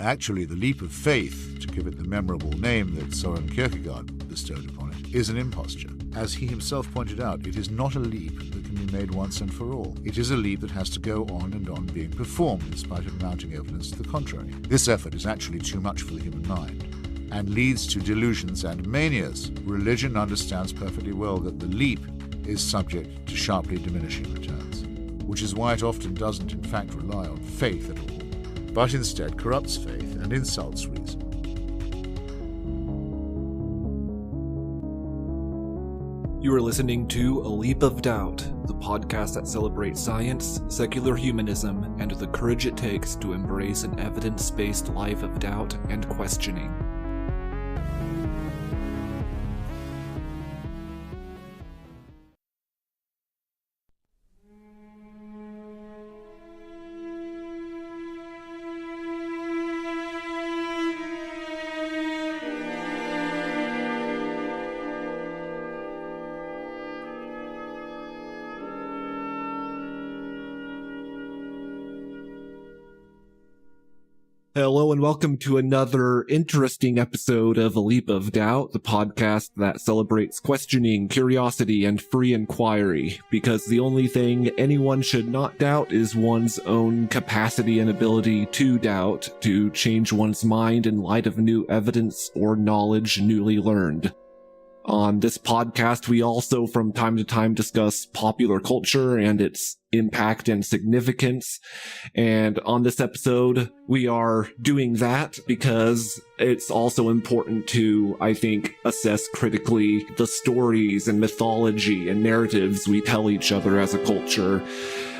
Actually, the leap of faith, to give it the memorable name that Søren Kierkegaard bestowed upon it, is an imposture. As he himself pointed out, it is not a leap that can be made once and for all. It is a leap that has to go on and on being performed in spite of mounting evidence to the contrary. This effort is actually too much for the human mind and leads to delusions and manias. Religion understands perfectly well that the leap is subject to sharply diminishing returns, which is why it often doesn't in fact rely on faith at all, but instead corrupts faith and insults reason. You are listening to A Leap of Doubt, the podcast that celebrates science, secular humanism, and the courage it takes to embrace an evidence-based life of doubt and questioning. Hello and welcome to another interesting episode of A Leap of Doubt, the podcast that celebrates questioning, curiosity, and free inquiry, because the only thing anyone should not doubt is one's own capacity and ability to doubt, to change one's mind in light of new evidence or knowledge newly learned. On this podcast, we also from time to time discuss popular culture and its impact and significance. And on this episode, we are doing that because it's also important to, I think, assess critically the stories and mythology and narratives we tell each other as a culture.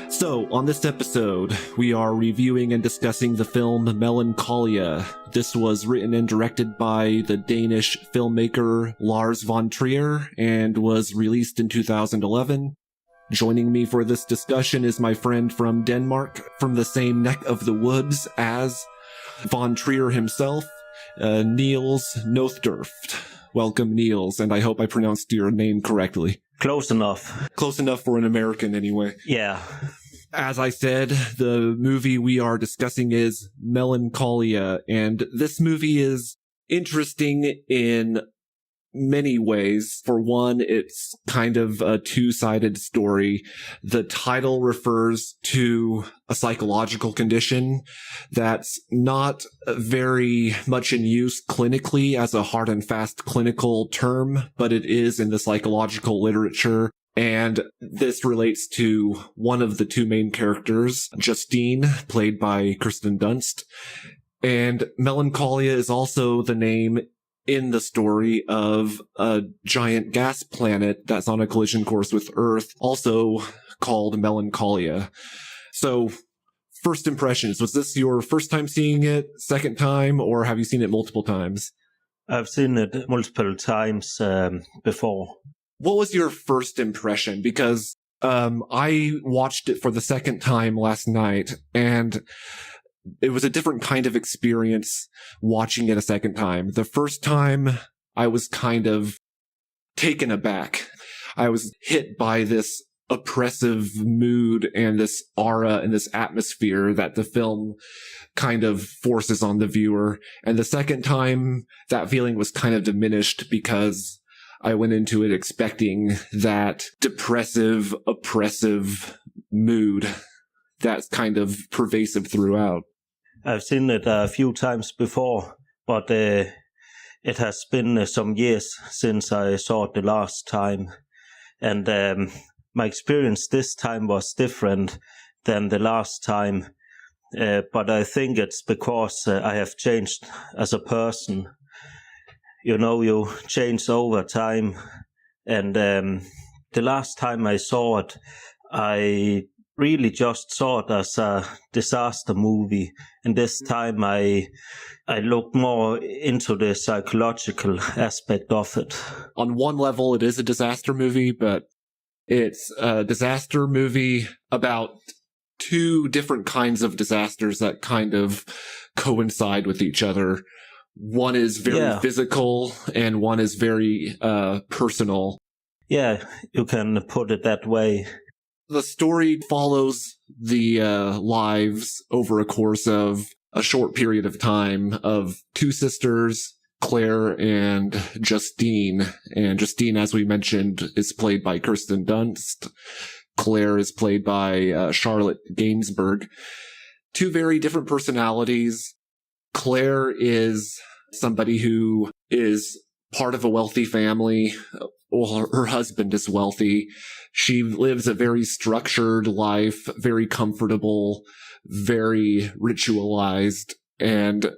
So, on this episode, we are reviewing and discussing the film Melancholia. This was written and directed by the Danish filmmaker Lars von Trier and was released in 2011. Joining me for this discussion is my friend from Denmark, from the same neck of the woods as von Trier himself, Niels Nothdurft. Welcome, Niels, and I hope I pronounced your name correctly. Close enough. Close enough for an American, anyway. Yeah. As I said, the movie we are discussing is Melancholia, and this movie is interesting in many ways. For one, it's kind of a two-sided story. The title refers to a psychological condition that's not very much in use clinically as a hard and fast clinical term, but it is in the psychological literature. And this relates to one of the two main characters, Justine, played by Kirsten Dunst. And Melancholia is also the name in the story of a giant gas planet that's on a collision course with Earth, also called Melancholia. So, first impressions, was this your first time seeing it, second time, or have you seen it multiple times? I've seen it multiple times before. What was your first impression? Because I watched it for the second time last night, and it was a different kind of experience watching it a second time. The first time, I was kind of taken aback. I was hit by this oppressive mood and this aura and this atmosphere that the film kind of forces on the viewer. And the second time, that feeling was kind of diminished because I went into it expecting that depressive, oppressive mood that's kind of pervasive throughout. I've seen it a few times before, but it has been some years since I saw it the last time. And my experience this time was different than the last time. But I think it's because I have changed as a person. You know, you change over time. And the last time I saw it, I really just saw it as a disaster movie. And this time I looked more into the psychological aspect of it. On one level, it is a disaster movie, but it's a disaster movie about two different kinds of disasters that kind of coincide with each other. One is very physical and one is very personal. Yeah, you can put it that way. The story follows the lives over a course of a short period of time of two sisters, Claire and Justine. And Justine, as we mentioned, is played by Kirsten Dunst. Claire is played by Charlotte Gainsbourg. Two very different personalities. Claire is somebody who is part of a wealthy family. Well, her husband is wealthy. She lives a very structured life, very comfortable, very ritualized, and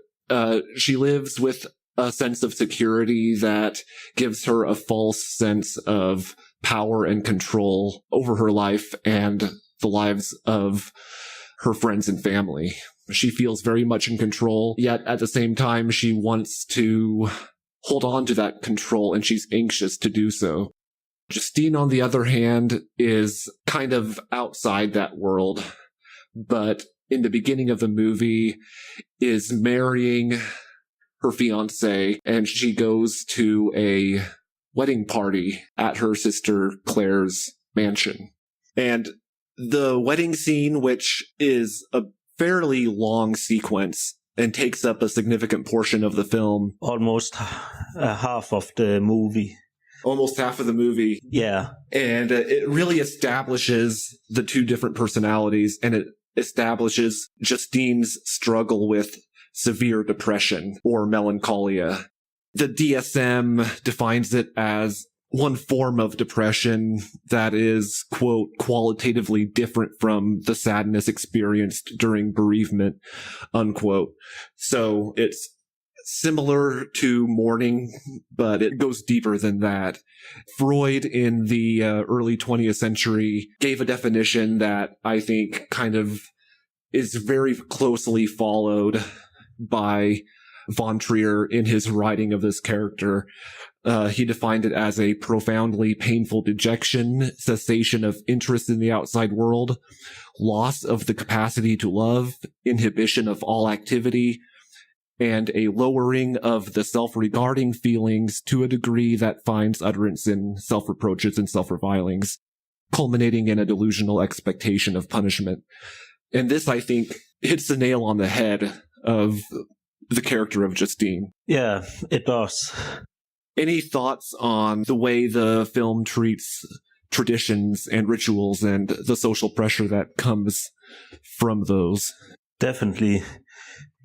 she lives with a sense of security that gives her a false sense of power and control over her life and the lives of her friends and family. She feels very much in control, yet at the same time, she wants to hold on to that control, and she's anxious to do so. Justine, on the other hand, is kind of outside that world, but in the beginning of the movie is marrying her fiancé, and she goes to a wedding party at her sister Claire's mansion. And the wedding scene, which is a fairly long sequence and takes up a significant portion of the film. Almost half of the movie. Almost half of the movie. Yeah. And it really establishes the two different personalities, and it establishes Justine's struggle with severe depression or melancholia. The DSM defines it as one form of depression that is, quote, qualitatively different from the sadness experienced during bereavement, unquote. So it's similar to mourning, but it goes deeper than that. Freud in the early 20th century gave a definition that I think kind of is very closely followed by von Trier in his writing of this character. He defined it as a profoundly painful dejection, cessation of interest in the outside world, loss of the capacity to love, inhibition of all activity, and a lowering of the self-regarding feelings to a degree that finds utterance in self-reproaches and self-revilings, culminating in a delusional expectation of punishment. And this, I think, hits the nail on the head of the character of Justine. Yeah, it does. Any thoughts on the way the film treats traditions and rituals and the social pressure that comes from those? Definitely.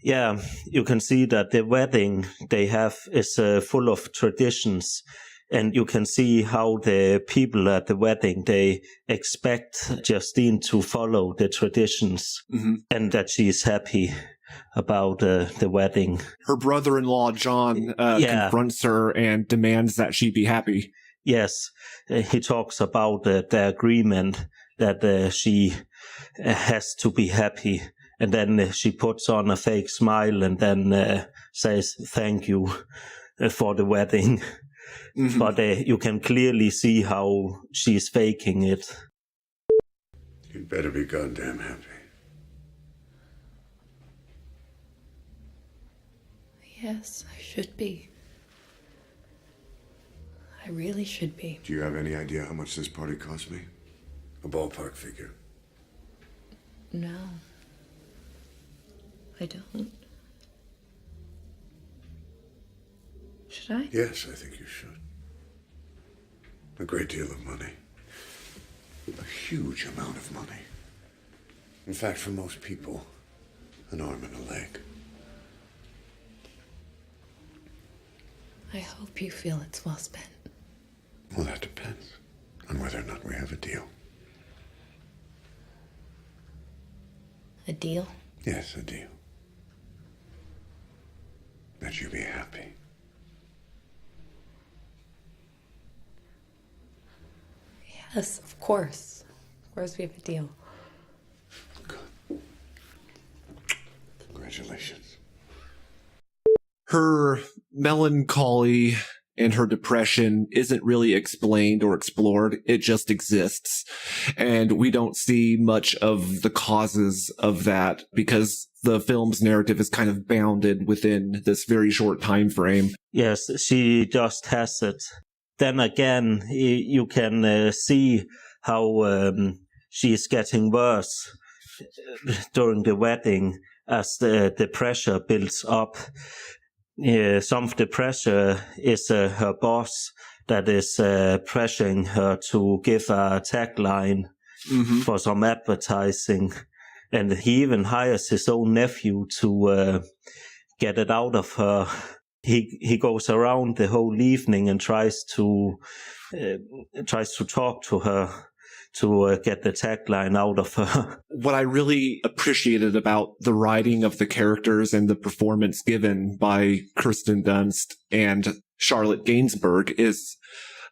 Yeah, you can see that the wedding they have is full of traditions, and you can see how the people at the wedding, they expect Justine to follow the traditions, and that she is happy about the wedding. Her brother-in-law, John, confronts her and demands that she be happy. Yes, he talks about the agreement that she has to be happy. And then she puts on a fake smile and then says, thank you for the wedding. But you can clearly see how she's faking it. You'd better be goddamn happy. Yes, I should be. I really should be. Do you have any idea how much this party cost me? A ballpark figure. No. I don't. Should I? Yes, I think you should. A great deal of money. A huge amount of money. In fact, for most people, an arm and a leg. I hope you feel it's well spent. Well, that depends on whether or not we have a deal. A deal? Yes, a deal. That you be happy. Yes, of course. Of course we have a deal. Good. Congratulations. Her melancholy and her depression isn't really explained or explored. It just exists. And we don't see much of the causes of that because the film's narrative is kind of bounded within this very short time frame. Yes, she just has it. Then again, you can see how she is getting worse during the wedding, as the pressure builds up. Some of the pressure is her boss that is pressuring her to give a tagline for some advertising. And he even hires his own nephew to get it out of her. He goes around the whole evening and tries to talk to her to get the tagline out of her. What I really appreciated about the writing of the characters and the performance given by Kirsten Dunst and Charlotte Gainsbourg is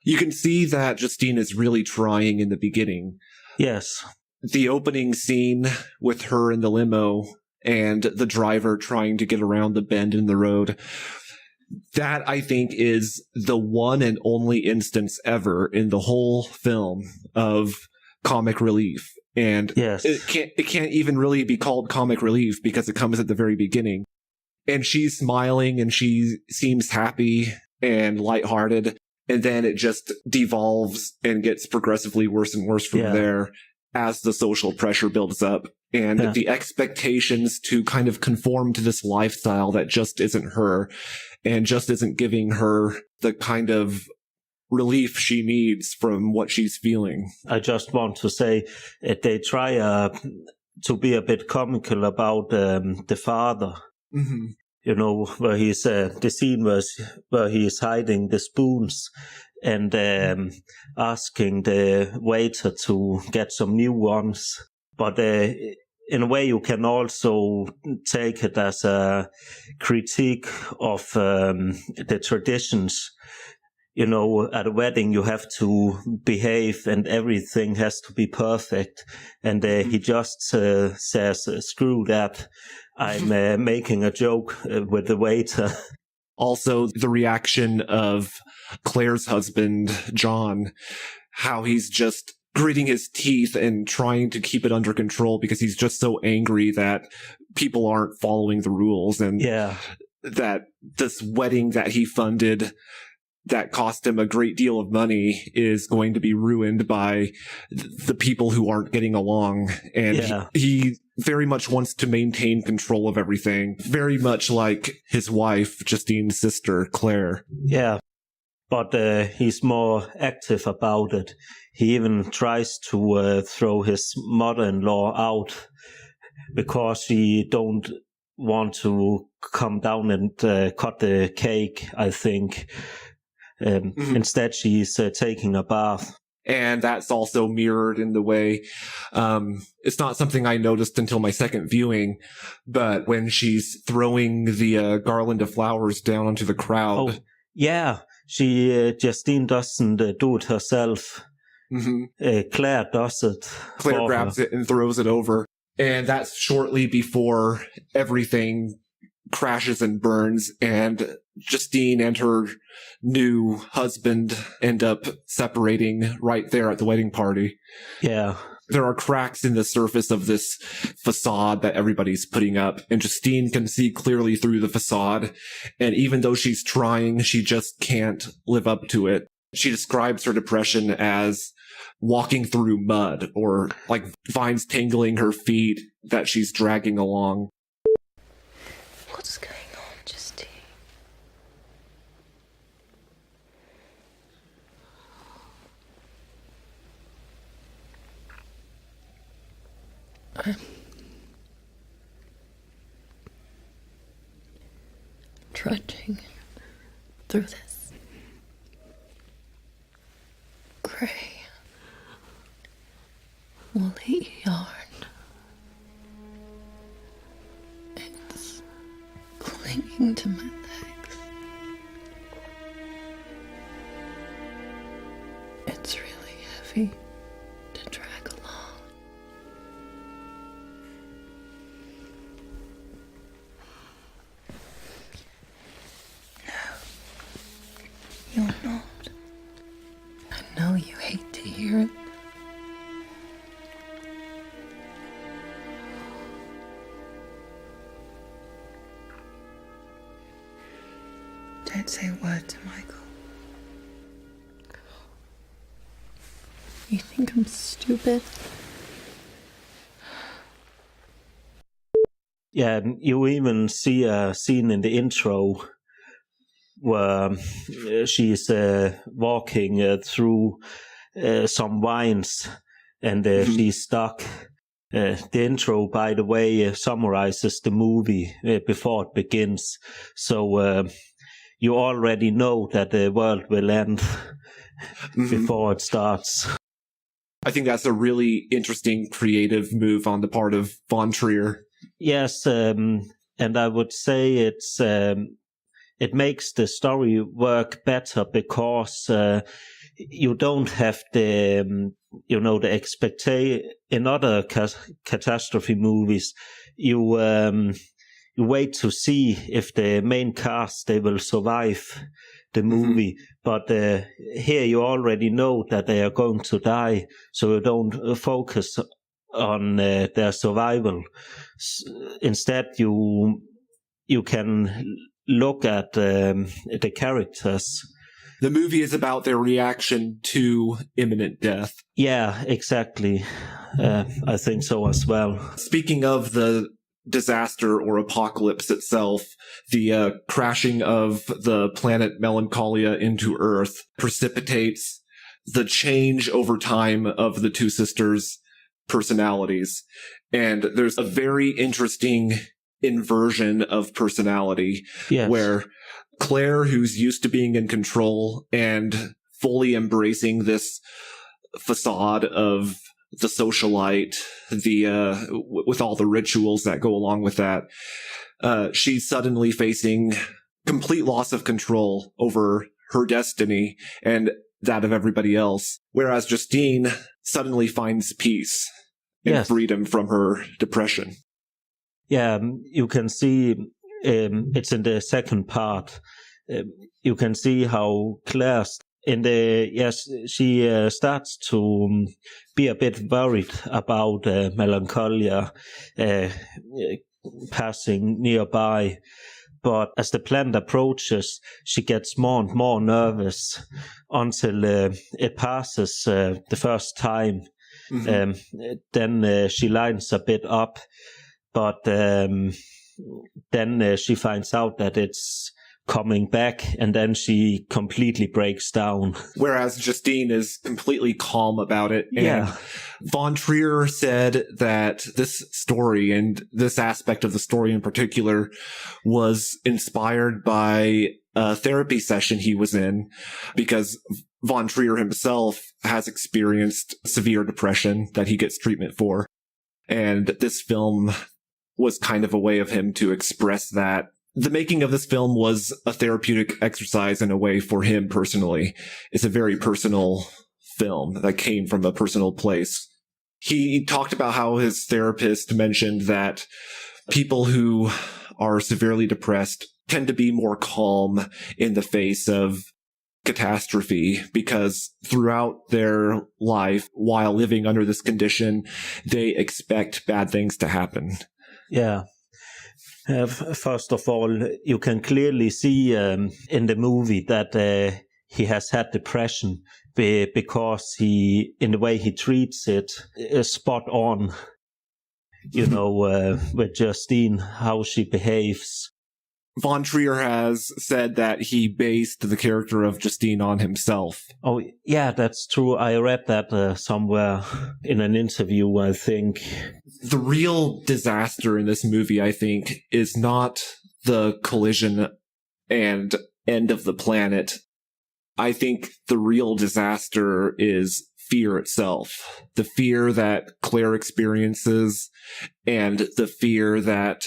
you can see that Justine is really trying in the beginning. Yes. The opening scene with her in the limo and the driver trying to get around the bend in the road, that I think is the one and only instance ever in the whole film of comic relief. And yes, it can't even really be called comic relief because it comes at the very beginning. And she's smiling and she seems happy and lighthearted. And then it just devolves and gets progressively worse and worse from there as the social pressure builds up. And the expectations to kind of conform to this lifestyle that just isn't her and just isn't giving her the kind of relief she needs from what she's feeling. I just want to say they try to be a bit comical about the father. Mm-hmm. You know, where he's the scene where he's hiding the spoons and asking the waiter to get some new ones. But in a way, you can also take it as a critique of the traditions. You know, at a wedding, you have to behave and everything has to be perfect. And he just says, screw that. I'm making a joke with the waiter. Also, the reaction of Claire's husband, John, how he's just gritting his teeth and trying to keep it under control because he's just so angry that people aren't following the rules and that this wedding that he funded that cost him a great deal of money is going to be ruined by the people who aren't getting along. And he very much wants to maintain control of everything, very much like his wife, Justine's sister, Claire. Yeah, but he's more active about it. He even tries to throw his mother-in-law out because she don't want to come down and cut the cake, I think. Instead, she's taking a bath. And that's also mirrored in the way, it's not something I noticed until my second viewing, but when she's throwing the garland of flowers down onto the crowd. Oh, yeah. Justine doesn't do it herself. Claire does it. Claire grabs it and throws it over. And that's shortly before everything crashes and burns, and Justine and her new husband end up separating right there at the wedding party. Yeah. There are cracks in the surface of this facade that everybody's putting up, and Justine can see clearly through the facade, and even though she's trying, she just can't live up to it. She describes her depression as walking through mud, or like vines tangling her feet that she's dragging along. What's going on, Justine? I'm trudging through this gray, woolly yarn. It's clinging to my legs. It's really heavy to drag along. No, you're not. I know you hate to hear it. Don't say a word to Michael. You think I'm stupid? Yeah, you even see a scene in the intro where she's walking through some vines, and she's stuck. The intro, by the way, summarizes the movie before it begins. So you already know that the world will end before it starts. I think that's a really interesting creative move on the part of von Trier. Yes, and I would say it makes the story work better because you don't have the the expectation in other catastrophe movies. You wait to see if the main cast they will survive the movie, but here you already know that they are going to die, so you don't focus on their survival. Instead, you can look at the characters. The movie is about their reaction to imminent death. Yeah, exactly. I think so as well. Speaking of the disaster or apocalypse itself, the crashing of the planet Melancholia into Earth precipitates the change over time of the two sisters' personalities. And there's a very interesting inversion of personality, yes, where Claire, who's used to being in control and fully embracing this facade of the socialite, with all the rituals that go along with that, she's suddenly facing complete loss of control over her destiny and that of everybody else. Whereas Justine suddenly finds peace and yes, freedom from her depression. Yeah, you can see it's in the second part. You can see how Claire she starts to be a bit worried about Melancholia passing nearby. But as the planet approaches, she gets more and more nervous until it passes the first time. Then she lines a bit up, but then she finds out that it's coming back, and then she completely breaks down. Whereas Justine is completely calm about it. Yeah. And von Trier said that this story, and this aspect of the story in particular, was inspired by a therapy session he was in, because von Trier himself has experienced severe depression that he gets treatment for. And this film was kind of a way of him to express that. The making of this film was a therapeutic exercise in a way for him personally. It's a very personal film that came from a personal place. He talked about how his therapist mentioned that people who are severely depressed tend to be more calm in the face of catastrophe, because throughout their life, while living under this condition, they expect bad things to happen. Yeah. First of all, you can clearly see in the movie that he has had depression because in the way he treats it is spot on. With Justine, how she behaves. Von Trier has said that he based the character of Justine on himself. Oh, yeah, that's true. I read that somewhere in an interview, I think. The real disaster in this movie, I think, is not the collision and end of the planet. I think the real disaster is fear itself. The fear that Claire experiences and the fear that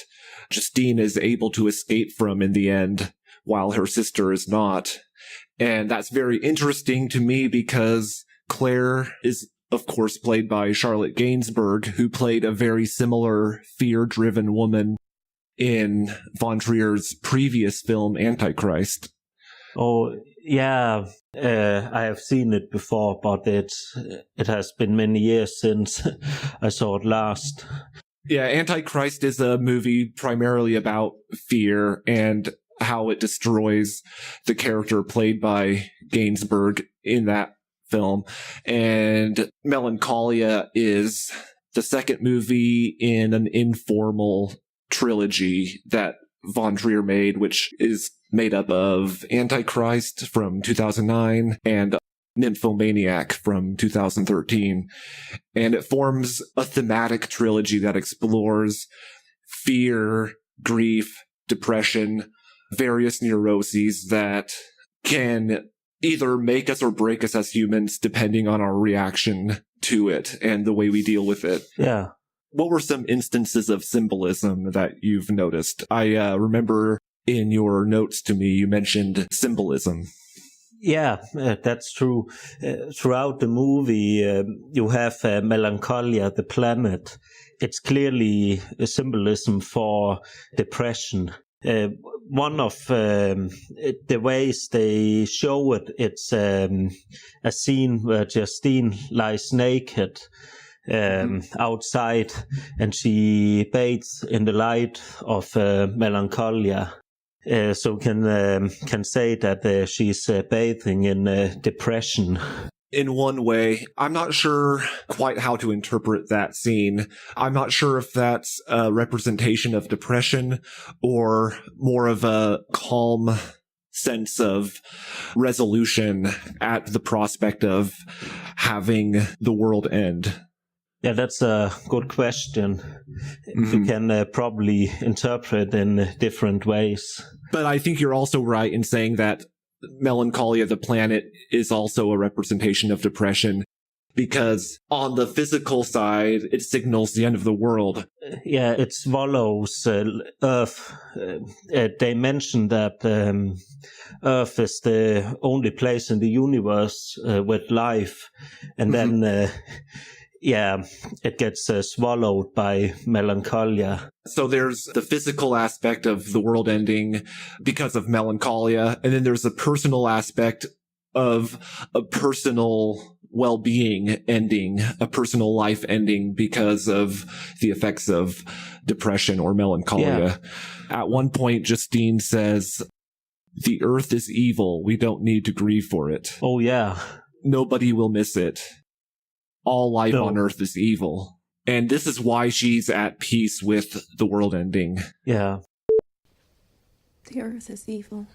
Justine is able to escape from in the end, while her sister is not. And that's very interesting to me because Claire is, of course, played by Charlotte Gainsbourg, who played a very similar fear-driven woman in von Trier's previous film, Antichrist. Oh, yeah, I have seen it before, but it has been many years since I saw it last. Yeah, Antichrist is a movie primarily about fear and how it destroys the character played by Gainsbourg in that film. And Melancholia is the second movie in an informal trilogy that von Trier made, which is made up of Antichrist from 2009 and Nymphomaniac from 2013. And it forms a thematic trilogy that explores fear, grief, depression, various neuroses that can either make us or break us as humans depending on our reaction to it and the way we deal with it. Yeah. What were some instances of symbolism that you've noticed? I remember in your notes to me, you mentioned symbolism. Yeah, that's true. Throughout the movie, you have Melancholia, the planet. It's clearly a symbolism for depression. One of the ways they show it, it's a scene where Justine lies naked outside, and she bathes in the light of Melancholia. So can say that she's bathing in depression. In one way, I'm not sure quite how to interpret that scene. I'm not sure if that's a representation of depression or more of a calm sense of resolution at the prospect of having the world end. Yeah, that's a good question. You can probably interpret in different ways. But I think you're also right in saying that Melancholia, the planet, is also a representation of depression, because on the physical side, it signals the end of the world. Yeah, it swallows Earth. They mention that Earth is the only place in the universe with life, and then it gets swallowed by Melancholia. So there's the physical aspect of the world ending because of Melancholia, and then there's a personal aspect of a personal well-being ending, a personal life ending because of the effects of depression or melancholia. Yeah. At one point, Justine says, "The earth is evil. We don't need to grieve for it. Oh, yeah. Nobody will miss it. All life on earth is evil." And this is why she's at peace with the world ending. Yeah. The earth is evil.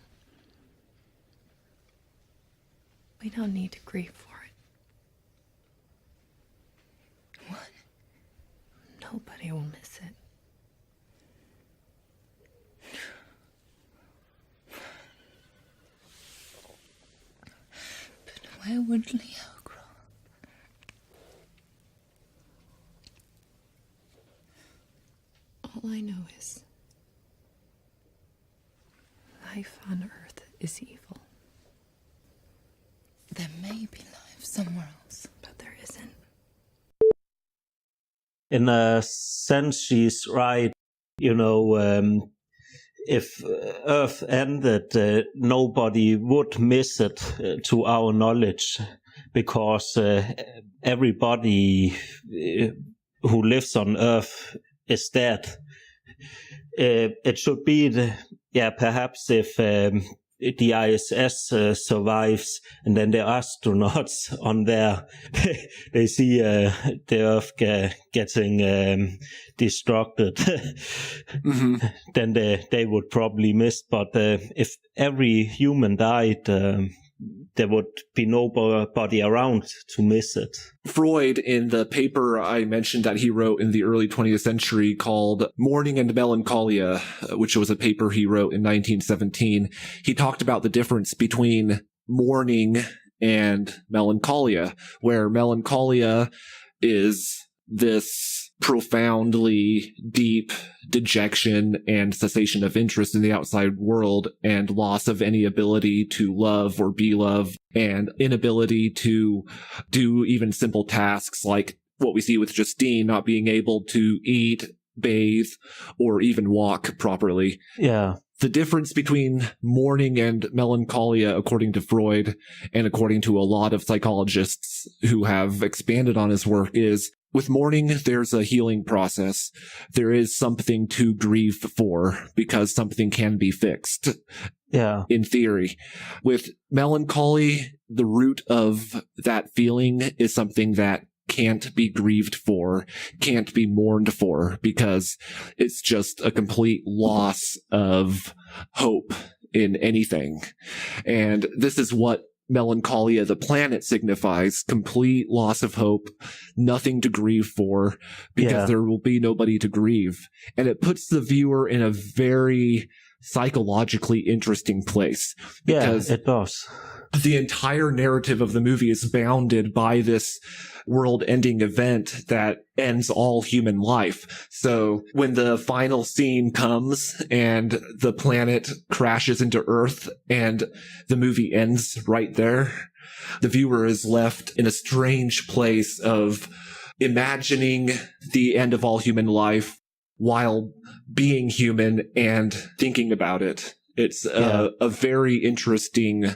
We don't need to grieve for it. What? Nobody will miss it. But why would Leo grow? All I know is life on Earth is evil. There may be life somewhere else, but there isn't. In a sense, she's right. If Earth ended, nobody would miss it to our knowledge, because everybody who lives on Earth is dead. It should be perhaps if the ISS survives, and then the astronauts on there, they see the Earth getting destructed, then they would probably miss. But if every human died, there would be nobody around to miss it. Freud, in the paper I mentioned that he wrote in the early 20th century called Mourning and Melancholia, which was a paper he wrote in 1917, he talked about the difference between mourning and melancholia, where melancholia is this profoundly deep dejection and cessation of interest in the outside world and loss of any ability to love or be loved and inability to do even simple tasks like what we see with Justine, not being able to eat, bathe, or even walk properly. Yeah. The difference between mourning and melancholia, according to Freud and according to a lot of psychologists who have expanded on his work, is with mourning, there's a healing process. There is something to grieve for because something can be fixed. Yeah. In theory. With melancholy, the root of that feeling is something that can't be grieved for, can't be mourned for, because it's just a complete loss of hope in anything. And this is what Melancholia, the planet, signifies: complete loss of hope, nothing to grieve for, because there will be nobody to grieve. And it puts the viewer in a very psychologically interesting place. Because it does. The entire narrative of the movie is bounded by this world-ending event that ends all human life. So when the final scene comes and the planet crashes into Earth and the movie ends right there, the viewer is left in a strange place of imagining the end of all human life while being human and thinking about it. It's a very interesting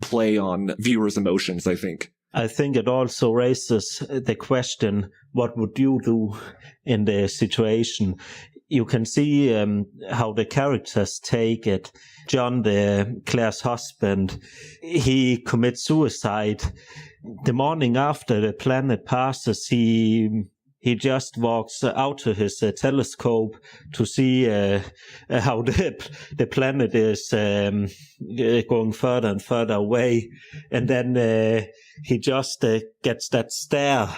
play on viewers' emotions, I think. I think it also raises the question, what would you do in the situation? You can see how the characters take it. John, Claire's husband, he commits suicide. The morning after the planet passes, he just walks out to his telescope to see how the planet is going further and further away. And then he just gets that stare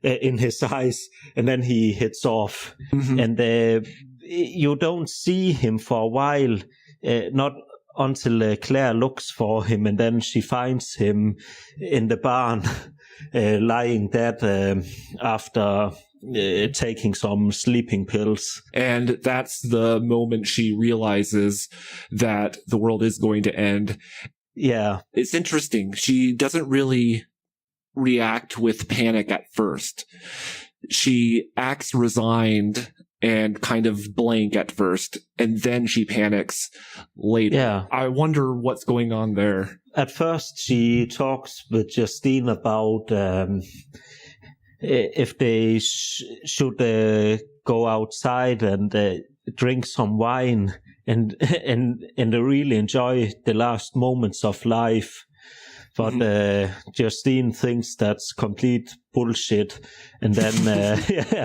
in his eyes, and then he hits off. Mm-hmm. And you don't see him for a while, not until Claire looks for him, and then she finds him in the barn, lying dead after taking some sleeping pills. And that's the moment she realizes that the world is going to end. Yeah. It's interesting. She doesn't really react with panic at first. She acts resigned and kind of blank at first, and then she panics later. Yeah. I wonder what's going on there. At first, she talks with Justine about if they should go outside and drink some wine and really enjoy the last moments of life. But Justine thinks that's complete bullshit. And then,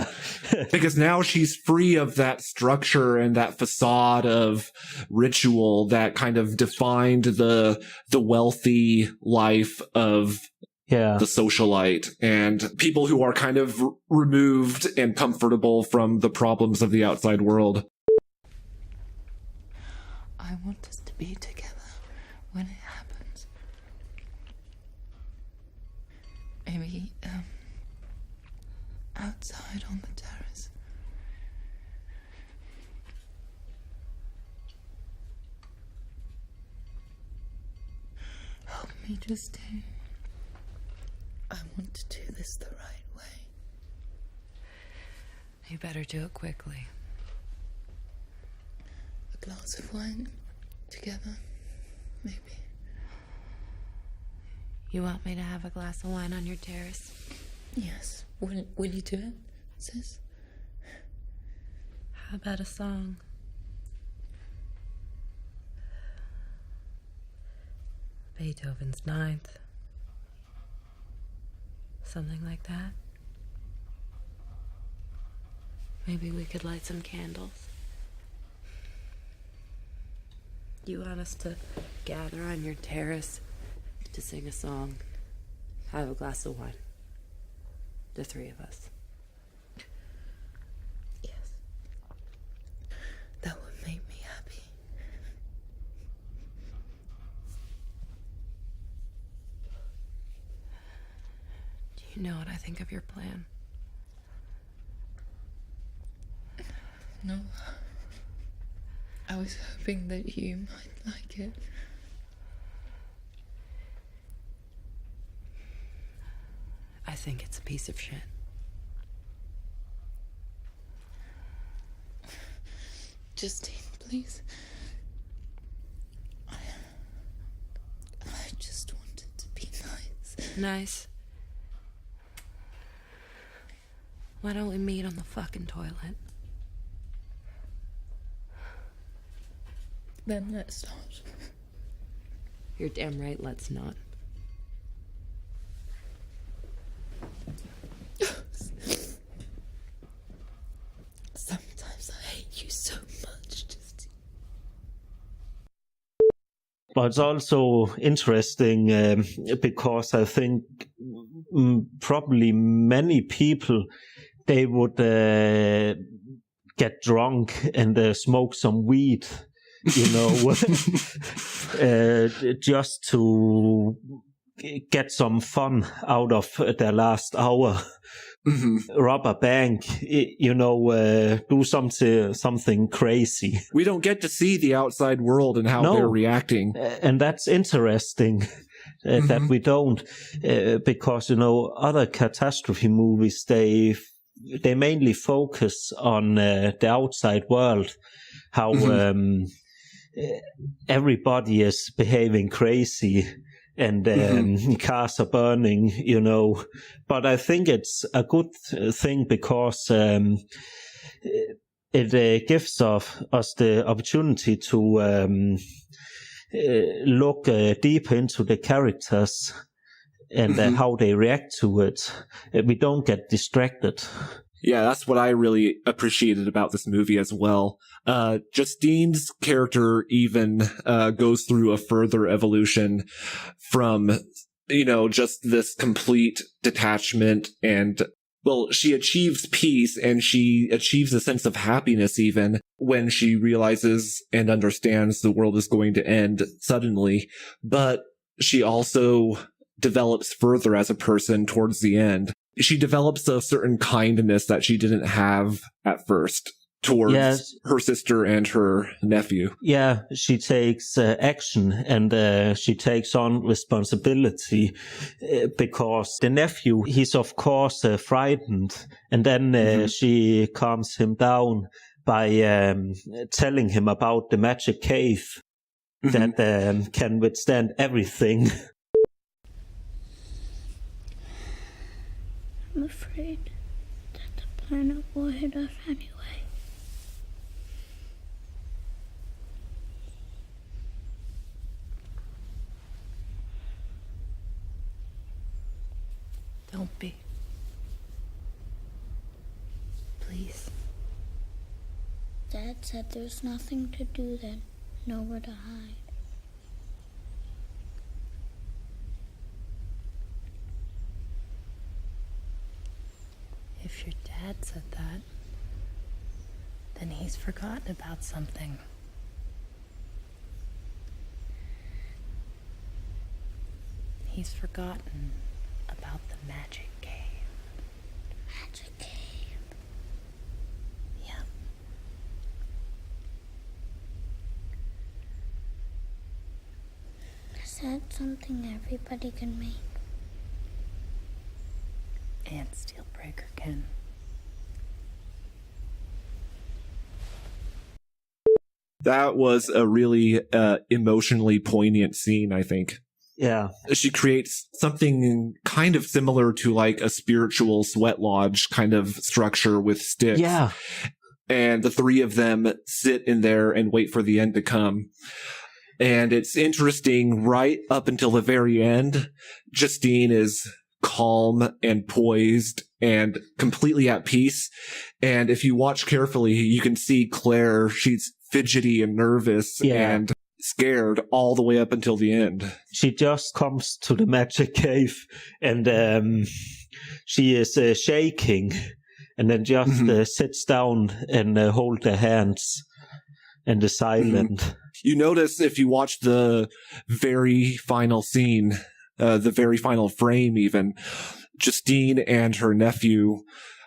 because now she's free of that structure and that facade of ritual that kind of defined the wealthy life of the socialite and people who are kind of removed and comfortable from the problems of the outside world. I want us to be together when it happens. Maybe, outside on the terrace. Help me, Justine. I want to do this the right way. You better do it quickly. A glass of wine together, maybe. You want me to have a glass of wine on your terrace? Yes. Will you do it, sis? How about a song? Beethoven's Ninth. Something like that. Maybe we could light some candles. You want us to gather on your terrace to sing a song, have a glass of wine. The three of us. Yes. That would make me happy. Do you know what I think of your plan? No. I was hoping that you might like it. I think it's a piece of shit. Justine, please. I just wanted to be nice. Nice? Why don't we meet on the fucking toilet? Then let's not. You're damn right, let's not. But it's also interesting because I think probably many people, they would get drunk and smoke some weed, just to get some fun out of their last hour. Rob a bank, do something crazy. We don't get to see the outside world and how they're reacting. And that's interesting that we don't, because, other catastrophe movies, they mainly focus on the outside world, how everybody is behaving crazy. And cars are burning, But I think it's a good thing because it gives us the opportunity to look deep into the characters and how they react to it. We don't get distracted. Yeah, that's what I really appreciated about this movie as well. Justine's character even goes through a further evolution from, just this complete detachment and, well, she achieves peace and she achieves a sense of happiness even when she realizes and understands the world is going to end suddenly. But she also develops further as a person towards the end. She develops a certain kindness that she didn't have at first towards her sister and her nephew. Yeah, she takes action and she takes on responsibility because the nephew, he's of course frightened, and then she calms him down by telling him about the magic cave that can withstand everything. I'm afraid that the planet will hit us anyway. Don't be. Please. Dad said there's nothing to do then, nowhere to hide. If your dad said that, then he's forgotten about something. He's forgotten about the magic cave. Magic cave? Yep. Is that something everybody can make? And Steelbreaker can. That was a really emotionally poignant scene, I think. Yeah. She creates something kind of similar to like a spiritual sweat lodge kind of structure with sticks. Yeah. And the three of them sit in there and wait for the end to come. And it's interesting, right up until the very end, Justine is calm and poised and completely at peace. And if you watch carefully, you can see Claire, she's fidgety and nervous and scared all the way up until the end. She just comes to the magic cave and she is shaking and then just sits down and holds their hands and is silent. You notice if you watch the very final scene, the very final frame even, Justine and her nephew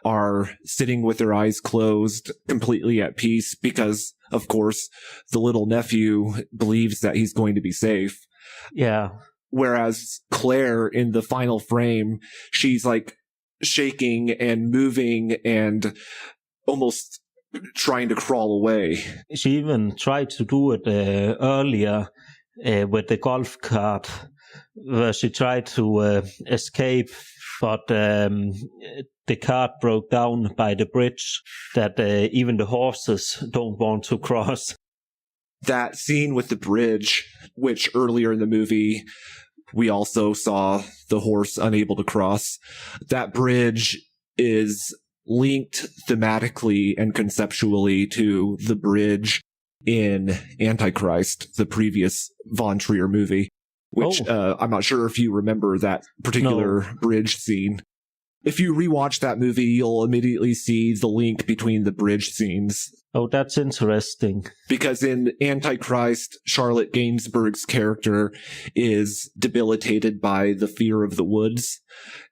are sitting with their eyes closed, completely at peace, because, of course, the little nephew believes that he's going to be safe. Yeah. Whereas Claire, in the final frame, she's like shaking and moving and almost trying to crawl away. She even tried to do it earlier with the golf cart, where she tried to escape, but the cart broke down by the bridge that even the horses don't want to cross. That scene with the bridge, which earlier in the movie we also saw the horse unable to cross, that bridge is linked thematically and conceptually to the bridge in Antichrist, the previous von Trier movie, which I'm not sure if you remember that particular bridge scene. If you rewatch that movie, you'll immediately see the link between the bridge scenes. Oh, that's interesting. Because in Antichrist, Charlotte Gainsbourg's character is debilitated by the fear of the woods,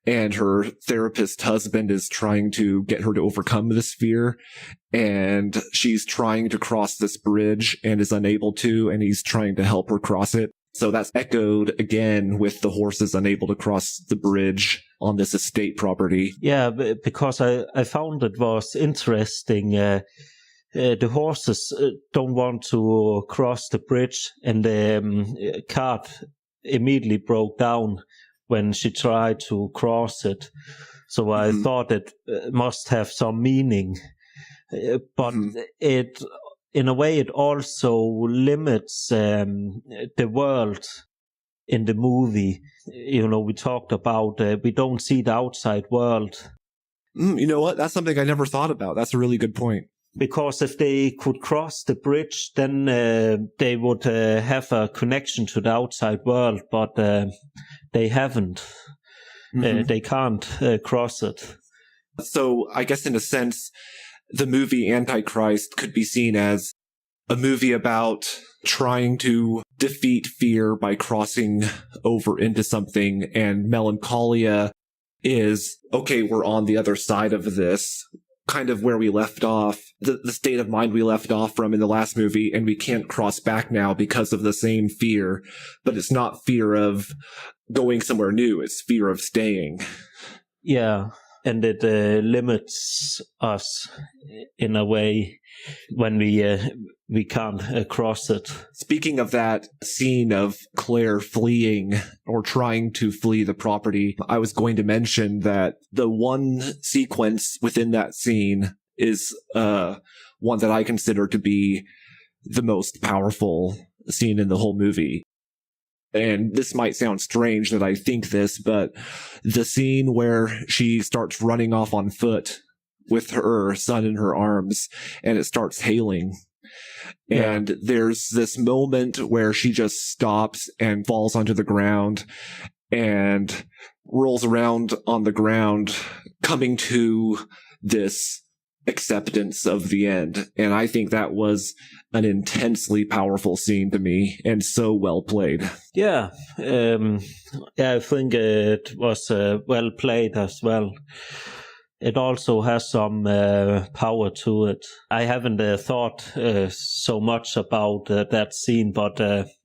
and her therapist husband is trying to get her to overcome this fear, and she's trying to cross this bridge and is unable to, and he's trying to help her cross it. So that's echoed again with the horses unable to cross the bridge on this estate property. Yeah, because I found it was interesting. The horses don't want to cross the bridge, and the cart immediately broke down when she tried to cross it. So I thought it must have some meaning. But it, in a way, it also limits the world in the movie. You know, we talked about we don't see the outside world. You know what? That's something I never thought about. That's a really good point. Because if they could cross the bridge, then they would have a connection to the outside world, but they haven't. They can't cross it. So I guess in a sense, the movie Antichrist could be seen as a movie about trying to defeat fear by crossing over into something, and Melancholia is, okay, we're on the other side of this, kind of where we left off, the state of mind we left off from in the last movie, and we can't cross back now because of the same fear, but it's not fear of going somewhere new, it's fear of staying. Yeah, and it limits us in a way when we can't cross it. Speaking of that scene of Claire fleeing or trying to flee the property, I was going to mention that the one sequence within that scene is one that I consider to be the most powerful scene in the whole movie. And this might sound strange that I think this, but the scene where she starts running off on foot with her son in her arms, and it starts hailing. Yeah. And there's this moment where she just stops and falls onto the ground and rolls around on the ground, coming to this acceptance of the end. And I think that was an intensely powerful scene to me, and so well played. Yeah, I think it was well played as well. It also has some power to it. I haven't thought so much about that scene, but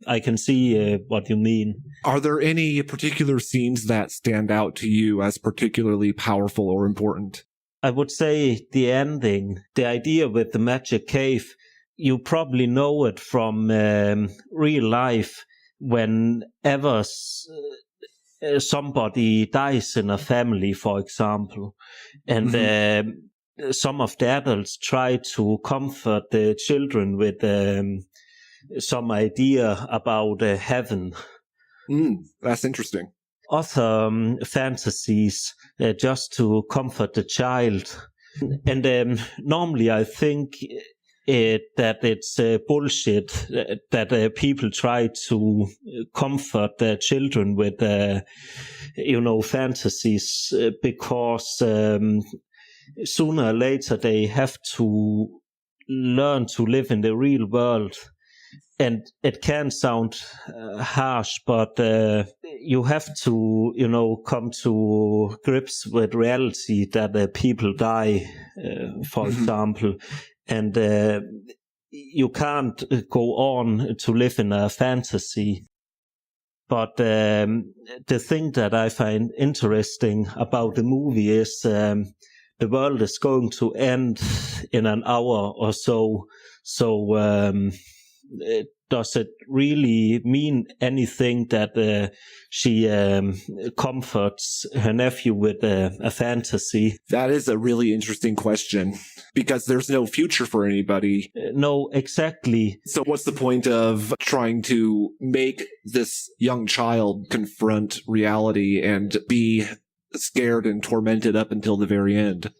I can see what you mean. Are there any particular scenes that stand out to you as particularly powerful or important? I would say the ending, the idea with the magic cave. You probably know it from real life. Whenever somebody dies in a family, for example, and some of the adults try to comfort the children with some idea about heaven. That's interesting. Other fantasies just to comfort the child. And normally I think that it's bullshit that people try to comfort their children with, fantasies, because sooner or later they have to learn to live in the real world. And it can sound harsh, but you have to, come to grips with reality that people die, for example. And you can't go on to live in a fantasy. But the thing that I find interesting about the movie is the world is going to end in an hour or so. So does it really mean anything that she comforts her nephew with a fantasy? That is a really interesting question, because there's no future for anybody. No, exactly. So what's the point of trying to make this young child confront reality and be scared and tormented up until the very end?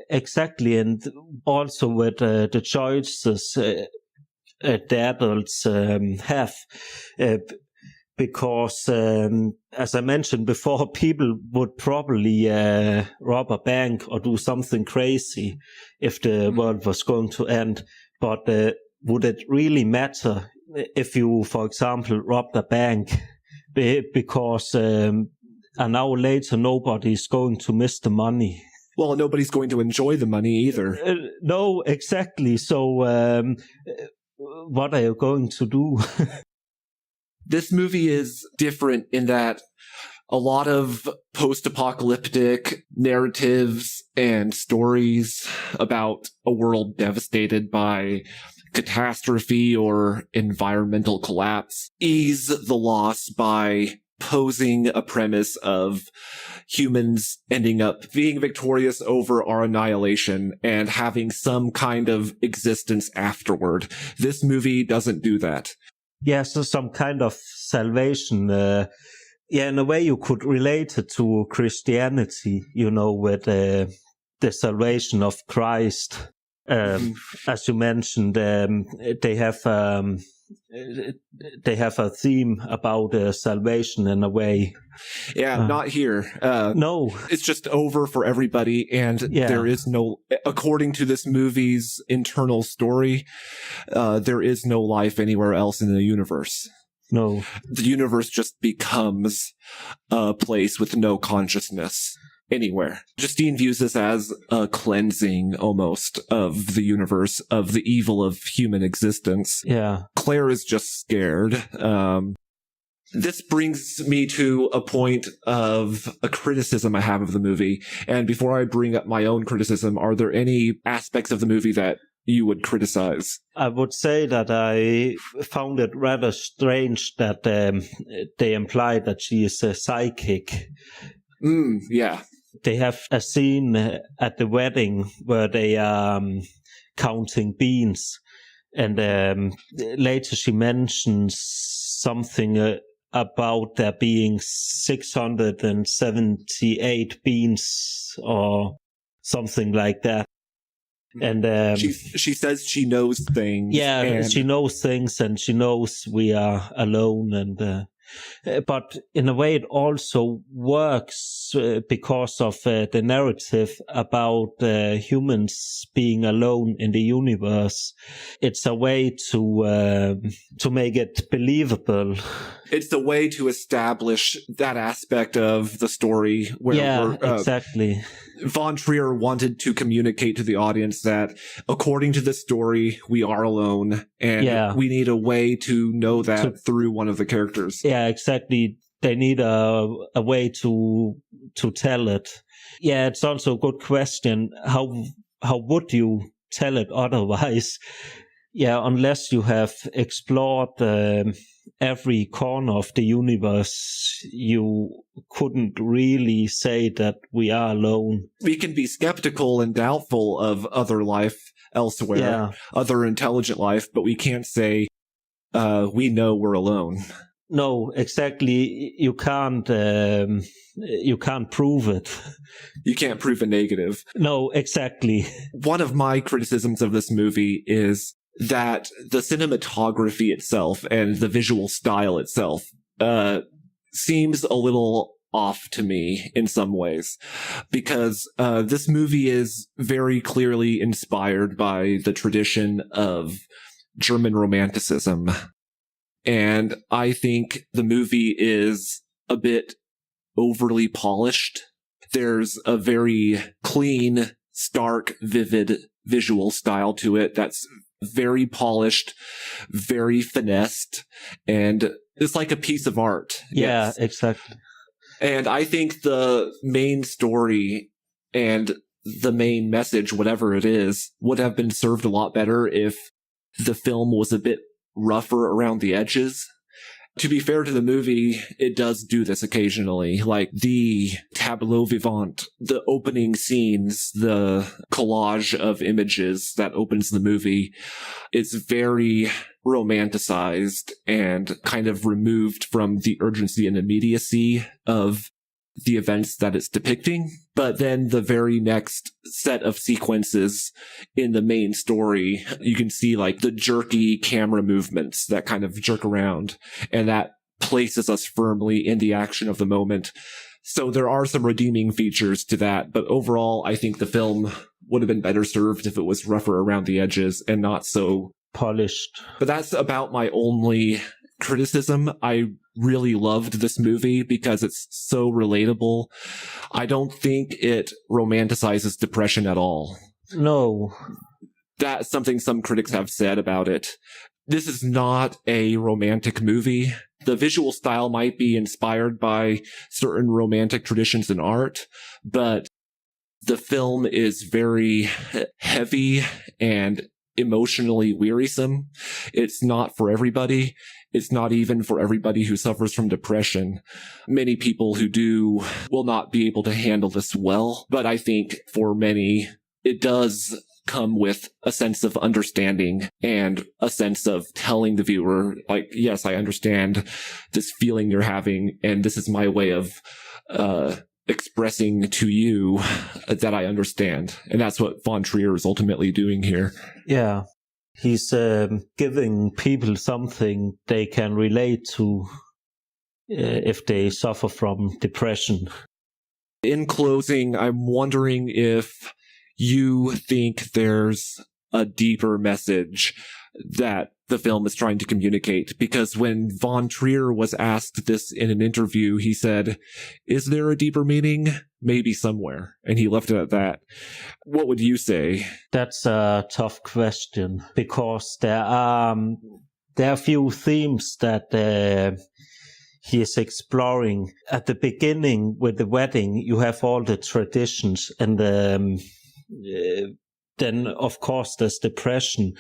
Exactly. And also with the choices the adults have. Because, as I mentioned before, people would probably rob a bank or do something crazy if the world was going to end. But would it really matter if you, for example, robbed a bank? Because an hour later, nobody's going to miss the money. Well, nobody's going to enjoy the money either. No, exactly. So what are you going to do? This movie is different in that a lot of post-apocalyptic narratives and stories about a world devastated by catastrophe or environmental collapse ease the loss by posing a premise of humans ending up being victorious over our annihilation and having some kind of existence afterward. This movie doesn't do that. Yeah, so some kind of salvation. In a way you could relate it to Christianity, with the salvation of Christ. As you mentioned, they have a theme about salvation in a way. Yeah, not here. No. It's just over for everybody, and there is no, according to this movie's internal story, there is no life anywhere else in the universe. No. The universe just becomes a place with no consciousness anywhere. Justine views this as a cleansing almost of the universe, of the evil of human existence. Yeah. Claire is just scared. This brings me to a point of a criticism I have of the movie. And before I bring up my own criticism, are there any aspects of the movie that you would criticize? I would say that I found it rather strange that they implied that she is a psychic. Yeah. They have a scene at the wedding where they are counting beans. And later she mentions something about there being 678 beans or something like that. And she says she knows things. Yeah, she knows things, and she knows we are alone. And but in a way, it also works because of the narrative about humans being alone in the universe. It's a way to make it believable. It's a way to establish that aspect of the story where exactly. Von Trier wanted to communicate to the audience that according to this story, we are alone, and we need a way to know that through one of the characters. Yeah, exactly. They need a way to tell it. Yeah, it's also a good question. How would you tell it otherwise? Yeah, unless you have explored every corner of the universe, you couldn't really say that we are alone. We can be skeptical and doubtful of other life elsewhere, other intelligent life, but we can't say we know we're alone. No, exactly. You can't prove it. You can't prove a negative. No, exactly. One of my criticisms of this movie is that the cinematography itself and the visual style itself seems a little off to me in some ways, because this movie is very clearly inspired by the tradition of German Romanticism. And I think the movie is a bit overly polished. There's a very clean, stark, vivid visual style to it that's very polished, very finessed, and it's like a piece of art. Yeah, exactly. And I think the main story and the main message, whatever it is, would have been served a lot better if the film was a bit rougher around the edges. To be fair to the movie, it does do this occasionally, like the tableau vivant, the opening scenes, the collage of images that opens the movie is very romanticized and kind of removed from the urgency and immediacy of the events that it's depicting. But then the very next set of sequences in the main story, you can see like the jerky camera movements that kind of jerk around, and that places us firmly in the action of the moment. So there are some redeeming features to that, but overall, I think the film would have been better served if it was rougher around the edges and not so polished. But that's about my only criticism. I really loved this movie because it's so relatable. I don't think it romanticizes depression at all. No. That's something some critics have said about it. This is not a romantic movie. The visual style might be inspired by certain romantic traditions in art, but the film is very heavy and emotionally wearisome. It's not for everybody. It's not even for everybody who suffers from depression. Many people who do will not be able to handle this well, but I think for many, it does come with a sense of understanding and a sense of telling the viewer, like, yes, I understand this feeling you're having, and this is my way of expressing to you that I understand. And that's what von Trier is ultimately doing here. Yeah. He's giving people something they can relate to if they suffer from depression. In closing, I'm wondering if you think there's a deeper message that the film is trying to communicate, because when von Trier was asked this in an interview, he said, is there a deeper meaning? Maybe somewhere. And he left it at that. What would you say? That's a tough question, because there are a few themes that he is exploring. At the beginning with the wedding, you have all the traditions, and then, of course, there's depression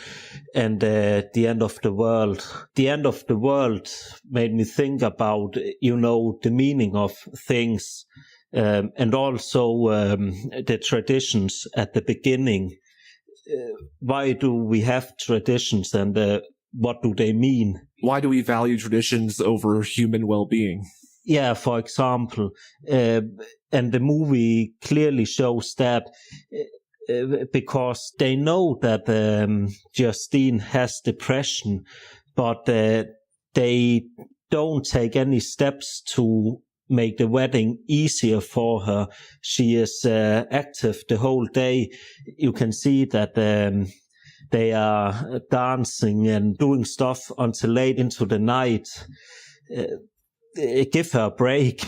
and the end of the world. The end of the world made me think about, the meaning of things, and also the traditions at the beginning. Why do we have traditions, and what do they mean? Why do we value traditions over human well-being? Yeah, for example, and the movie clearly shows that. Because they know that Justine has depression, but they don't take any steps to make the wedding easier for her. She is active the whole day. You can see that they are dancing and doing stuff until late into the night. Give her a break,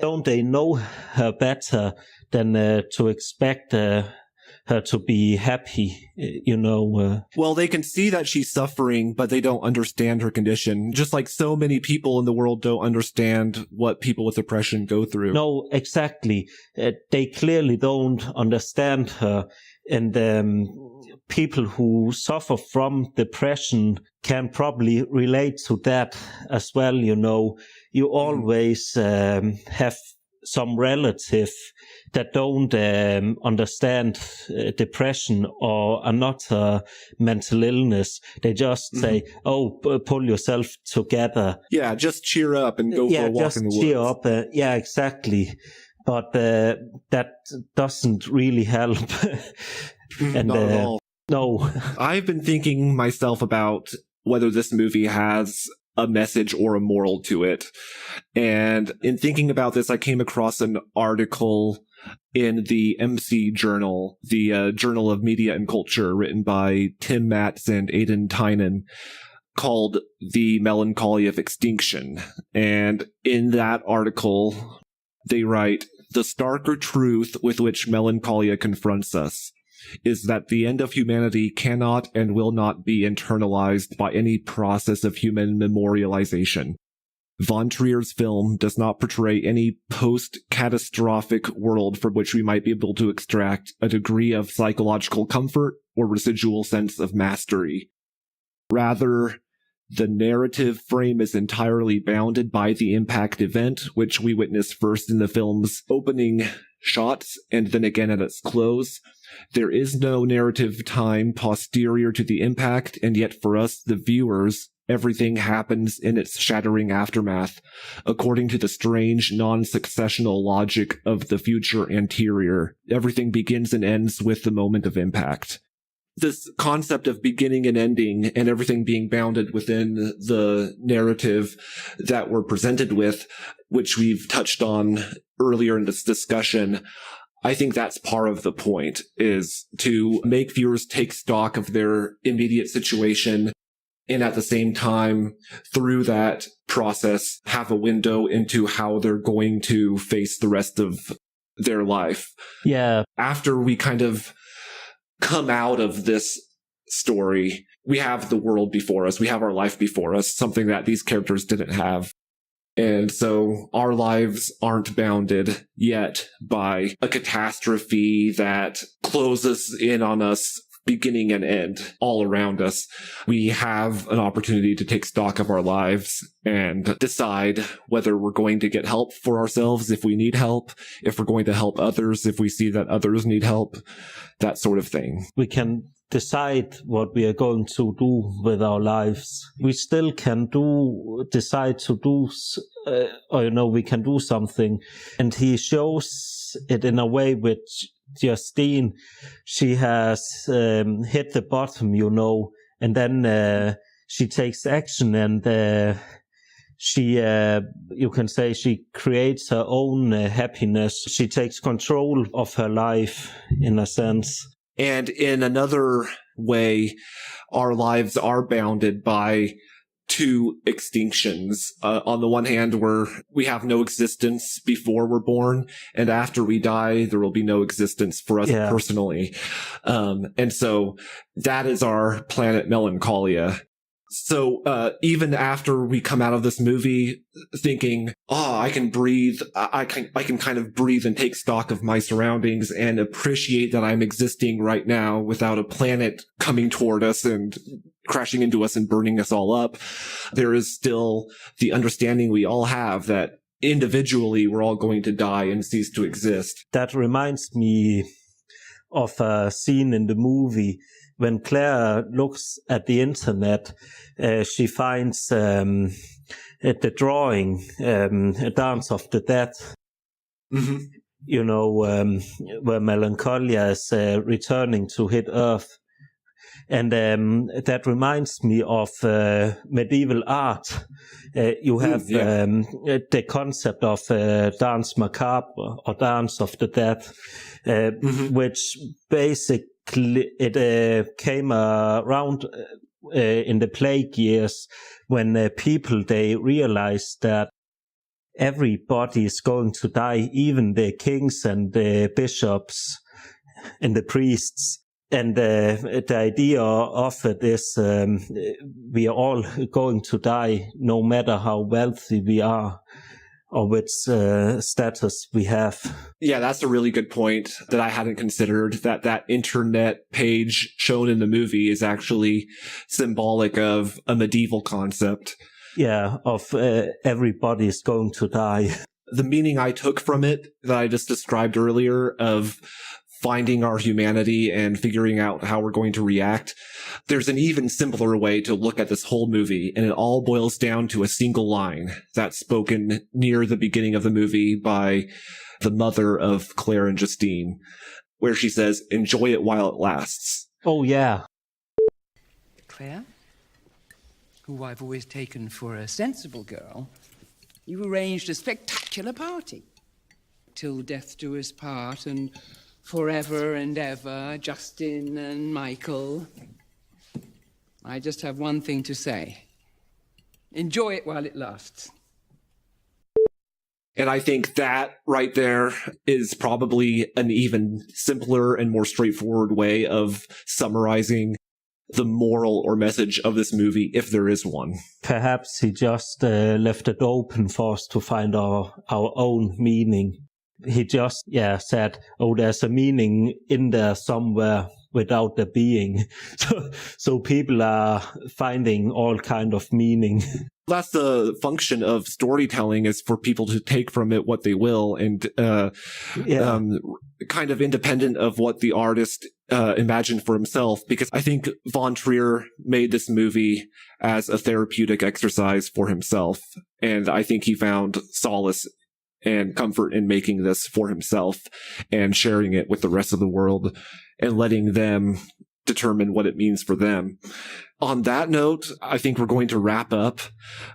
Don't they know her better than to expect her to be happy, Well, they can see that she's suffering, but they don't understand her condition. Just like so many people in the world don't understand what people with depression go through. No, exactly. They clearly don't understand her. And people who suffer from depression can probably relate to that as well, You always have some relative that don't understand depression or another mental illness. They just say, pull yourself together. Yeah, just cheer up and go for a walk in the woods. Cheer up. Yeah, exactly. But that doesn't really help. And, not at all. No. I've been thinking myself about whether this movie has a message or a moral to it. And in thinking about this, I came across an article in the MC Journal, the Journal of Media and Culture, written by Tim Matz and Aidan Tynan, called The Melancholia of Extinction. And in that article, they write, "The starker truth with which melancholia confronts us is that the end of humanity cannot and will not be internalized by any process of human memorialization. Von Trier's film does not portray any post-catastrophic world from which we might be able to extract a degree of psychological comfort or residual sense of mastery. Rather, the narrative frame is entirely bounded by the impact event, which we witness first in the film's opening shots and then again at its close. There is no narrative time posterior to the impact, and yet for us, the viewers, everything happens in its shattering aftermath, according to the strange, non-successional logic of the future anterior. Everything begins and ends with the moment of impact. This concept of beginning and ending and everything being bounded within the narrative that we're presented with, which we've touched on earlier in this discussion, I think that's part of the point, is to make viewers take stock of their immediate situation and at the same time, through that process, have a window into how they're going to face the rest of their life. Yeah. After we kind of come out of this story, we have the world before us. We have our life before us, something that these characters didn't have. And so our lives aren't bounded yet by a catastrophe that closes in on us beginning and end all around us. We have an opportunity to take stock of our lives and decide whether we're going to get help for ourselves if we need help, if we're going to help others if we see that others need help, that sort of thing. We can decide what we are going to do with our lives. We still can decide to do, we can do something. And he shows it in a way with Justine. She has hit the bottom, and then she takes action, and she, you can say, she creates her own happiness. She takes control of her life, in a sense. And in another way, our lives are bounded by two extinctions. On the one hand, we have no existence before we're born, and after we die, there will be no existence for us personally. And so that is our planet Melancholia. So even after we come out of this movie thinking, I can breathe, I can kind of breathe and take stock of my surroundings and appreciate that I'm existing right now without a planet coming toward us and crashing into us and burning us all up, there is still the understanding we all have that individually we're all going to die and cease to exist. That reminds me of a scene in the movie. When Claire looks at the internet, she finds the drawing, A Dance of the Dead, where Melancholia is returning to hit Earth. And that reminds me of medieval art. You have the concept of dance macabre or dance of the dead, which basically it came around in the plague years when people, they realized that everybody is going to die, even the kings and the bishops and the priests. And the idea of it is we are all going to die, no matter how wealthy we are or which status we have. Yeah, that's a really good point that I hadn't considered, that internet page shown in the movie is actually symbolic of a medieval concept. Yeah, of everybody is going to die. The meaning I took from it that I just described earlier of finding our humanity and figuring out how we're going to react. There's an even simpler way to look at this whole movie, and it all boils down to a single line that's spoken near the beginning of the movie by the mother of Claire and Justine, where she says, "Enjoy it while it lasts." Oh, yeah. Claire, who I've always taken for a sensible girl, you arranged a spectacular party. Till death do us part, and forever and ever, Justin and Michael. I just have one thing to say. Enjoy it while it lasts. And I think that right there is probably an even simpler and more straightforward way of summarizing the moral or message of this movie, if there is one. Perhaps he just left it open for us to find our own meaning. He just, said, there's a meaning in there somewhere without there being. So people are finding all kind of meaning. That's the function of storytelling, is for people to take from it what they will, and kind of independent of what the artist imagined for himself. Because I think von Trier made this movie as a therapeutic exercise for himself, and I think he found solace and comfort in making this for himself and sharing it with the rest of the world and letting them determine what it means for them. On that note, I think we're going to wrap up.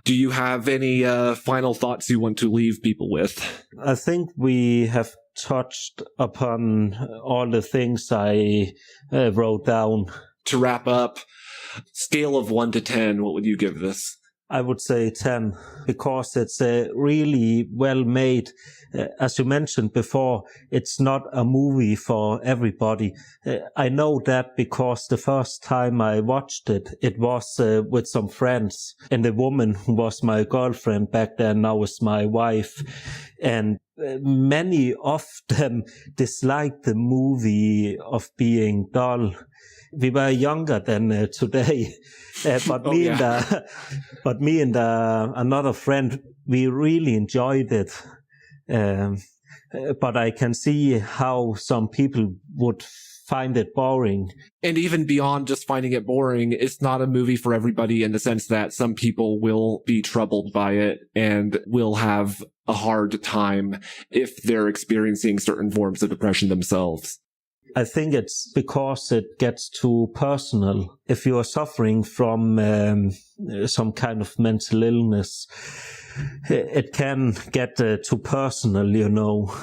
Do you have any final thoughts you want to leave people with? I think we have touched upon all the things I wrote down. To wrap up, scale of 1 to 10, what would you give this? I would say 10, because it's really well made. As you mentioned before, it's not a movie for everybody. I know that because the first time I watched it, it was with some friends, and the woman who was my girlfriend back then now is my wife. And many of them disliked the movie of being dull. We were younger than today, but me and another friend, we really enjoyed it. But I can see how some people would find it boring. And even beyond just finding it boring, it's not a movie for everybody, in the sense that some people will be troubled by it and will have a hard time if they're experiencing certain forms of depression themselves. I think it's because it gets too personal. If you are suffering from some kind of mental illness, it can get too personal, you know.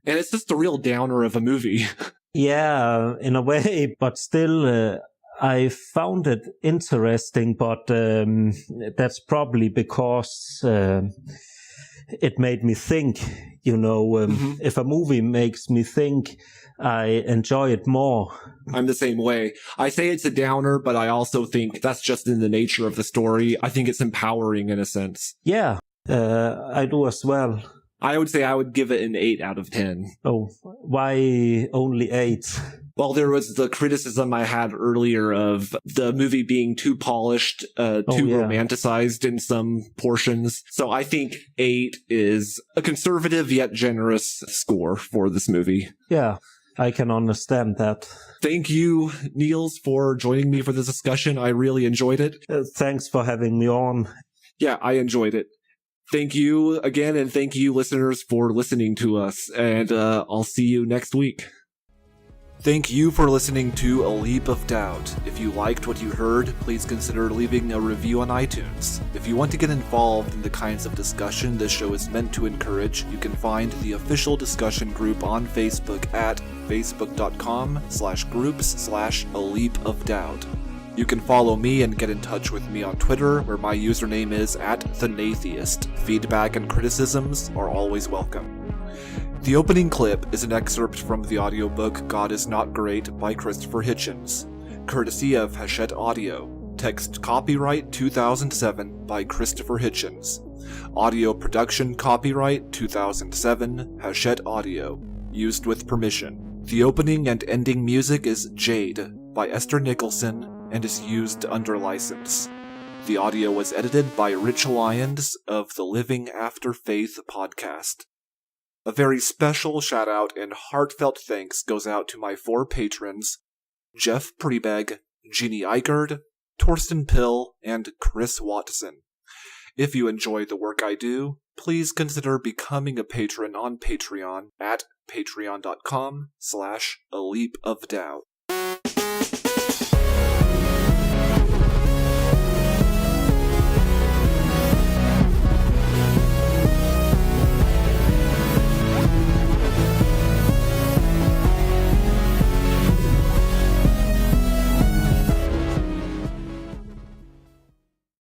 And it's just a real downer of a movie. Yeah, in a way, but still, I found it interesting, but that's probably because it made me think, you know. If a movie makes me think, I enjoy it more. I'm the same way. I say it's a downer, but I also think that's just in the nature of the story. I think it's empowering in a sense. Yeah, I do as well. I would say I would give it an 8 out of 10. Oh, why only 8? Well, there was the criticism I had earlier of the movie being too polished, romanticized in some portions. So I think 8 is a conservative yet generous score for this movie. Yeah, I can understand that. Thank you, Niels, for joining me for this discussion. I really enjoyed it. Thanks for having me on. Yeah, I enjoyed it. Thank you again, and thank you, listeners, for listening to us. And I'll see you next week. Thank you for listening to A Leap of Doubt. If you liked what you heard, please consider leaving a review on iTunes. If you want to get involved in the kinds of discussion this show is meant to encourage, you can find the official discussion group on Facebook at facebook.com/groups/A Leap of Doubt. You can follow me and get in touch with me on Twitter, where my username is @TheNatheist. Feedback and criticisms are always welcome. The opening clip is an excerpt from the audiobook God Is Not Great by Christopher Hitchens, courtesy of Hachette Audio. Text copyright 2007 by Christopher Hitchens. Audio production copyright 2007, Hachette Audio. Used with permission. The opening and ending music is Jade by Esther Nicholson and is used under license. The audio was edited by Rich Lyons of the Living After Faith podcast. A very special shout out and heartfelt thanks goes out to my 4 patrons, Jeff Prebeg, Jeannie Eichard, Torsten Pill, and Chris Watson. If you enjoy the work I do, please consider becoming a patron on Patreon at patreon.com/A Leap of Doubt.